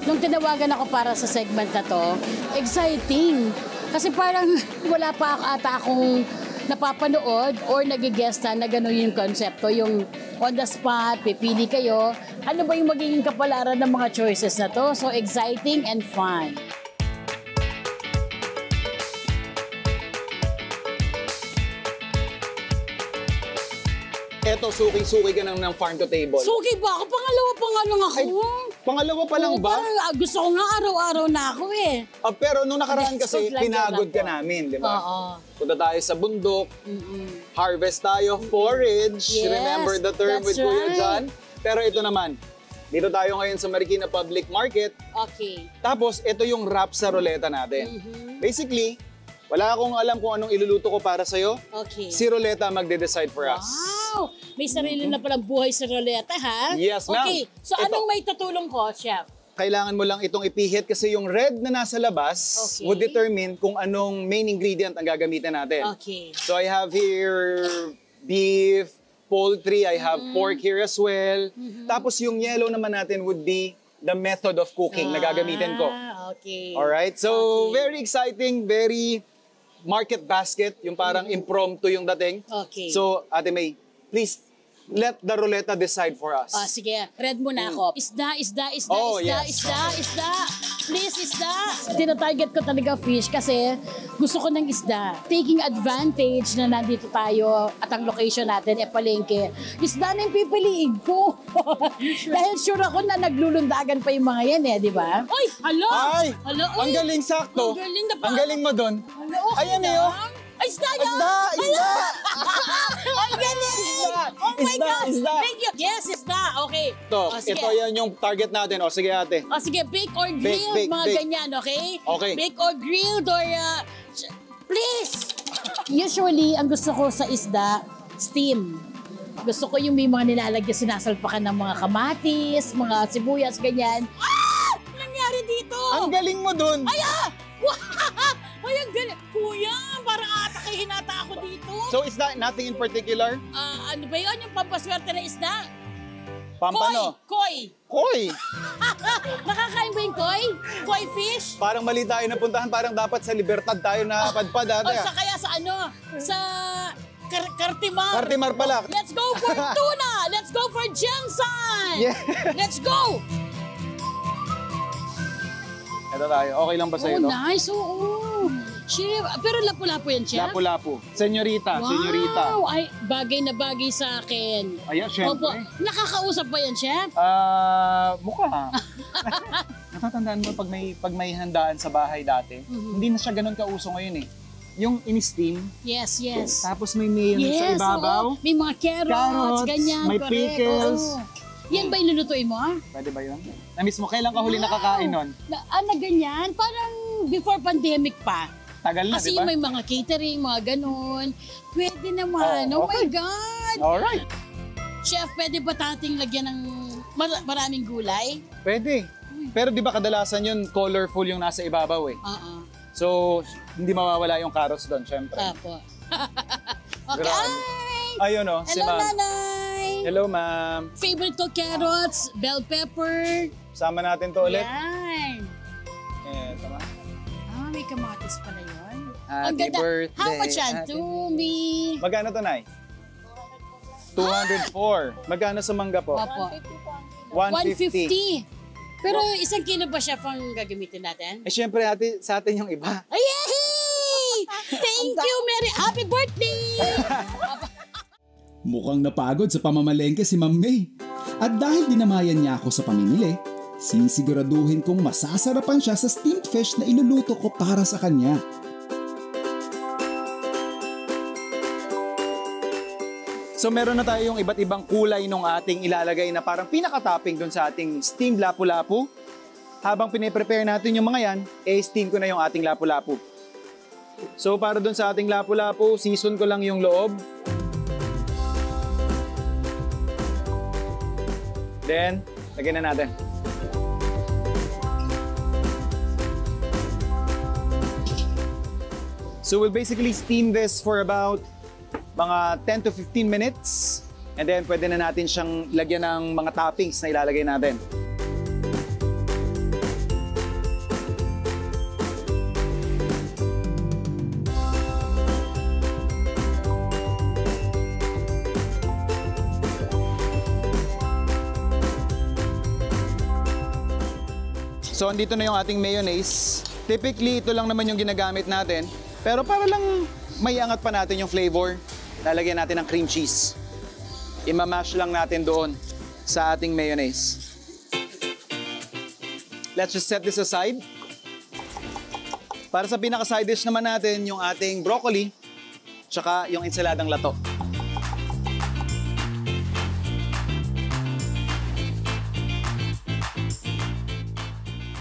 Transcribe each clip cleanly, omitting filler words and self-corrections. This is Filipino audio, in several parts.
nung tinawagan ako para sa segment na to, exciting. Kasi parang wala pa ata akong napapanood or nagigesta na gano'n yung konsepto, yung on the spot, pipili kayo. Ano ba yung magiging kapalaran ng mga choices na to? So exciting and fun. Eto, suki-suki ka ng farm to table. Suki ba ako? Pangalawa pa nga lang ako. Ay, pangalawa pa lang ba? Parang, gusto ko nga araw-araw na ako eh. Pero nung nakaraan kasi, pinagod ka namin, di ba? Oo. Punta tayo sa bundok, harvest tayo, forage, Yes, remember the term with that's Kuya right. John? Pero ito naman, dito tayo ngayon sa Marikina Public Market. Okay. Tapos, ito yung wrap sa ruleta natin. Basically, wala akong alam kung anong iluluto ko para sa'yo. Okay. Si Ruleta magde-decide for us. Wow! May sarili na palang buhay sa ruleta, ha? Yes, ma'am. Okay. So, Ito. anong may tutulong ko, Chef? Kailangan mo lang itong ipihit kasi yung red na nasa labas Okay. would determine kung anong main ingredient ang gagamitin natin. Okay. So I have here beef, poultry, I have pork here as well. Tapos yung yellow naman natin would be the method of cooking na gagamitin ko. Okay. Alright? So Okay. very exciting, very market basket, yung parang impromptu yung dating. Okay. So Ate May, please let the ruleta decide for us. Sige, red muna ako. Isda. Oh, yes. Please, isda. Tina-target ko talaga fish kasi gusto ko ng isda. Taking advantage na nandito tayo at ang location natin ay palengke. Isda na yung pipiliin ko. Dahil sure ako na naglulundagan pa yung mga yan di ba? Ay, hello! Ay! Hello, Ang galing sakto! Ang galing na ba? Ang galing mo doon! Hello, okay Ayan lang? eh, oh. Ay, isda yan! Isda! Ang galing! Isda! Oh my Isda! God! Isda! Thank you! Yes, isda! Okay. Ito yan yung target natin. O, sige ate. Sige, bake or grilled, Bake, mga bake. ganyan, okay? Okay. Bake or grilled or, please! Usually, ang gusto ko sa isda, steam. Gusto ko yung may mga nilalagyan, sinasalpakan ng mga kamatis, mga sibuyas, ganyan. Ah! Nangyari dito? Ang galing mo dun! Ay, Ay, ang galing. Kuya, parang atakihin ata ako dito. So, is that nothing in particular? Ano ba yun? Yung pampaswerte na isda? Pampano? Koi! Koy! Nakakain ba yung koi? Koi fish? Parang mali tayo napuntahan. Parang dapat sa Libertad tayo napadpad O ate. sa kaya sa ano? Sa Cartimar. Cartimar pala. Let's go for tuna! Let's go for ginseng! Yeah. Let's go! Ito tayo. Okay lang ba sa'yo to? Nice. Oo. Chef, pero lapu-lapu yan, Chef? Lapu-lapu. Senyorita, Wow. senyorita. Ay, bagay na bagay sa akin. Ayan, syempre. Opo. Nakakausap ba yan, Chef? Mukha. Natatandaan mo pag may handaan sa bahay dati, hindi na siya ganun kauso ngayon eh. Yung in-steam, Yes. tapos may mayonnaise sa ibabaw. Oo. May mga carrots, ganyan. may correct. pickles. Oo. Yan ba ilulutuin mo, Pwede ba yun? Na-miss mo, kailan ka huli nakakain nun? Na ganyan? Parang before pandemic pa. Tagal na, Kasi di ba? may mga catering, mga ganun. Pwede naman. Oh my Okay. God! Alright. Chef, pwede ba tating lagyan ng maraming gulay? Pwede. Pero di ba kadalasan yun, colorful yung nasa ibabaw eh. Oo. So, hindi mawawala yung carrots doon, syempre. Apo. Okay. Grabe. Ayun o, si Hello, ma'am. nanay! Hello, ma'am. Favorite ko, carrots, bell pepper. Sama natin to ulit. Yan. Eto, ma'am. May kamatis pala yun. Happy birthday. How much yan? Happy- To me. Magkano to, Nay? 204. Magkano sa mangga po? Opo. 150. 150. Pero isang kilo ba, chef, ang gagamitin natin? Eh, syempre, ate, sa atin yung iba. Ay, yay! Thank you, Mary. Happy birthday! Mukhang napagod sa pamamalengke si Ma'am May. At dahil dinamayan niya ako sa pamimili, sisiguraduhin kong masasarapan siya sa steamed fish na iluluto ko para sa kanya. So meron na tayo yung iba't ibang kulay nung ating ilalagay na parang pinaka-topping dun sa ating steamed lapu-lapu. Habang piniprepare natin yung mga yan, steam ko na yung ating lapu-lapu. So para dun sa ating lapu-lapu, season ko lang yung loob. Then, lagyan na natin. So we'll basically steam this for about mga 10 to 15 minutes. And then pwede na natin siyang lagyan ng mga toppings na ilalagay natin. So, andito na yung ating mayonnaise. Typically, ito lang naman yung ginagamit natin. Pero para lang may angat pa natin yung flavor, lalagyan natin ng cream cheese. Imamash lang natin doon sa ating mayonnaise. Let's just set this aside. Para sa pinaka-side dish naman natin, yung ating broccoli, tsaka yung ensaladang lato.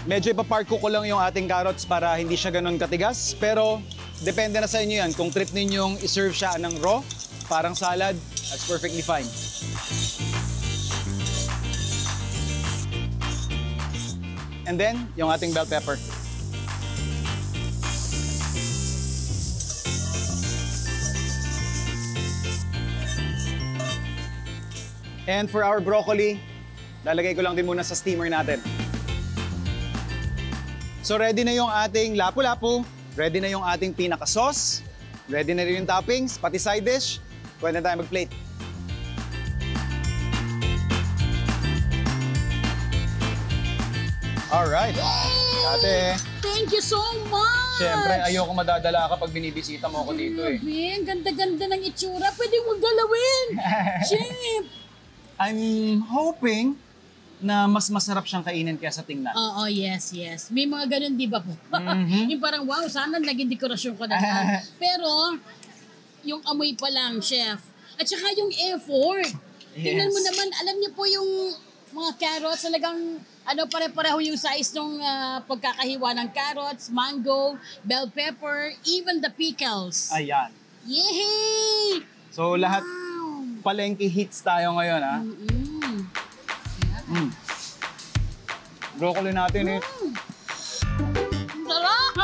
Medyo ipapark ko lang yung ating carrots para hindi siya ganun katigas. Pero depende na sa inyo yan. Kung trip ninyong iserve siya ng raw, parang salad, that's perfectly fine. And then, yung ating bell pepper. And for our broccoli, lalagay ko lang din muna sa steamer natin. So ready na yung ating lapu-lapu, ready na yung ating pinaka-sauce, ready na rin yung toppings, pati side dish. Pwede na tayo mag-plate. Alright. Ate, Thank you so much! syempre ayoko madadala ka pag binibisita mo ako dito eh. Grabe, ang ganda-ganda ng itsura. Pwede mong galawin! Chef! I'm hoping na mas masarap siyang kainin kaysa tingnan. Oo, yes. May mga ganun, di ba po? Yung parang, wow, sana naging dekorasyon ko na. Pero, yung amoy pa lang, chef. At saka yung effort. Tingnan mo naman, alam niyo po yung mga carrots, talagang pare-pareho yung size ng pagkakahiwa ng carrots, mango, bell pepper, even the pickles. Ayan. Yay! So lahat Wow! palengke hits tayo ngayon, ha? Broccoli natin eh. Sarap!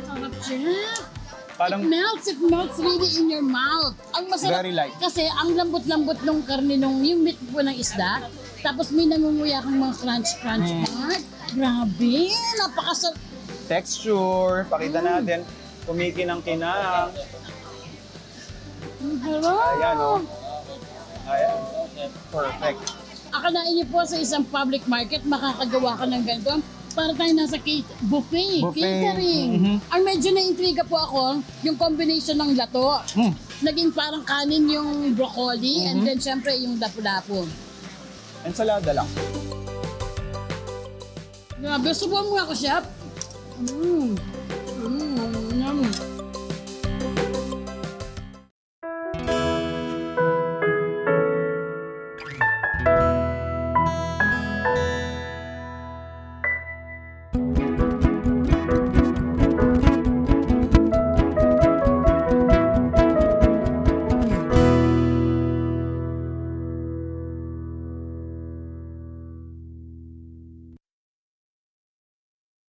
Sarap, chef. Parang It melts really in your mouth. Ang masarap Very light. kasi ang lambot-lambot ng karne yung meat po ng isda. Tapos may nangunguya kang mga crunch part. Grabe, napakasarap. texture, pakita natin, kumikinang-kinang. Ang sarap. Ayan, oh. Ayan. Perfect. Akalain niyo po sa isang public market, makakagawa ka ng ganito. Para tayo nasa buffet, catering. Ang medyo na-intriga po ako, yung combination ng lato. Naging parang kanin yung broccoli, and then syempre yung lapu-lapu. Ensalada lang. Grabe, subuhan mo ako, chef.